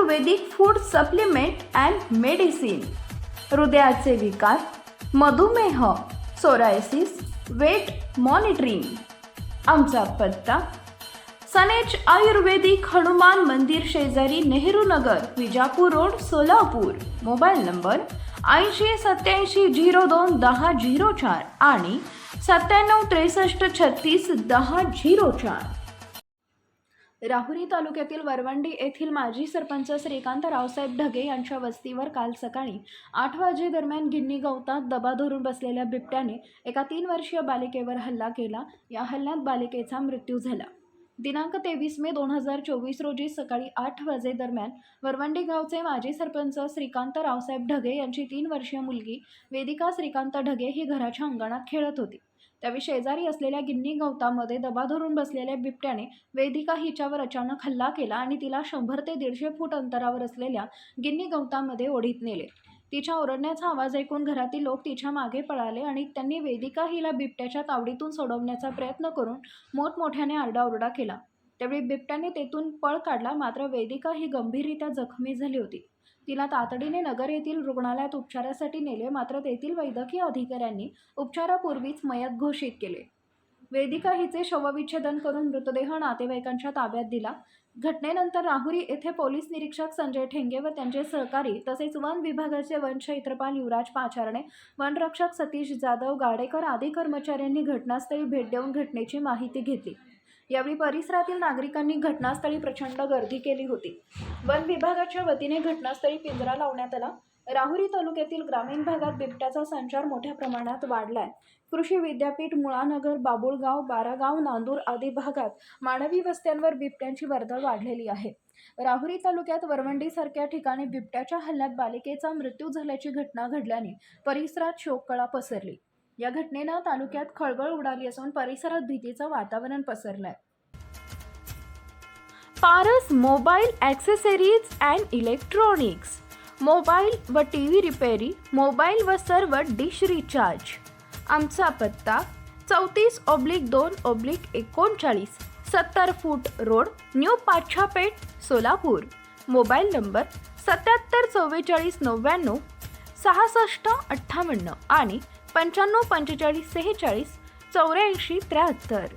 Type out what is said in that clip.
Ayurvedic food supplement and medicine, हृदयाचे विकार, मधुमेह, सोरायसिस, वेट मॉनिटरिंग. आमचा पत्ता सनेज आयुर्वेदिक हनुमान मंदिर शेजारी Nehru Nagar, Vijapur road, Solapur. Mobile number 8087021004 आणि 9763361004. राहुरी तालुक्यातील वरवंडी येथील माजी सरपंच श्रीकांत रावसाहेब ढगे यांच्या वस्तीवर काल सकाळी 8 वाजेदरम्यान गिन्नी गवतात दबा धरून बसलेल्या बिबट्याने एका 3 वर्षीय बालिकेवर हल्ला केला. या हल्ल्यात बालिकेचा मृत्यू झाला. दिनांक 23 मे 2024 रोजी सकाळी 8 वाजेदरम्यान वरवंडी गावचे माजी सरपंच श्रीकांत रावसाहेब ढगे यांची 3 वर्षीय मुलगी वेदिका श्रीकांत ढगे ही घराच्या अंगणात खेळत होती. त्यावेळी शेजारी असलेल्या गिन्नी गवतामध्ये दबा धरून बसलेल्या बिबट्याने वेदिका हिच्यावर अचानक हल्ला केला आणि तिला 100 ते 150 फूट अंतरावर असलेल्या गिन्नी गवतामध्ये ओढीत नेले. तिच्या ओरडण्याचा आवाज ऐकून घरातील लोक तिच्या मागे पळाले आणि त्यांनी वेदिका हिला बिबट्याच्या तावडीतून सोडवण्याचा प्रयत्न करून मोठमोठ्याने आरडाओरडा केला. त्यावेळी बिबट्याने तेथून पळ काढला. मात्र वेदिका ही गंभीररित्या जखमी झाली होती. तिला तातडीने नगर येथील रुग्णालयात उपचारासाठी नेले. मात्र तेथील वैद्यकीय अधिकाऱ्यांनी उपचारापूर्वीच मयत घोषित केले. वेदिका हिचे शवविच्छेदन करून मृतदेह नातेवाईकांच्या ताब्यात दिला. घटनेनंतर राहुरी येथे पोलीस निरीक्षक संजय ठेंगे व त्यांचे सहकारी तसेच वन विभागाचे वनक्षेत्रपाल युवराज पाचारणे, वनरक्षक सतीश जाधव गाडेकर आदी कर्मचाऱ्यांनी घटनास्थळी भेट देऊन घटनेची माहिती घेतली. यावेळी परिसरातील नागरिकांनी घटनास्थळी प्रचंड गर्दी केली होती. वन विभागाच्या वतीने घटनास्थळी पिंजरा लावण्यात आला. राहुरी तालुक्यातील ग्रामीण भागात बिबट्याचा संचार मोठ्या प्रमाणात वाढलाय. कृषी विद्यापीठ, मुळानगर, बाबुळगाव, बारागाव, नांदूर आदी भागात मानवी वस्त्यांवर बिबट्यांची वर्दळ वाढलेली आहे. राहुरी तालुक्यात वरवंडीसारख्या ठिकाणी बिबट्याच्या हल्ल्यात बालिकेचा मृत्यू झाल्याची घटना घडल्याने परिसरात शोककळा पसरली. या घटनेनं तालुक्यात खळबळ उडाली असून परिसरात भीतीचं वातावरण पसरलंय. Paras mobile accessories and electronics, mobile व टीव्ही रिपेरी, मोबाईल व सर्व डिश रिचार्ज. आमचा पत्ता 34/2/39, 70 foot road, new Pachhapeth, Solapur. Mobile number 774499 6658 आणि 954546 8473.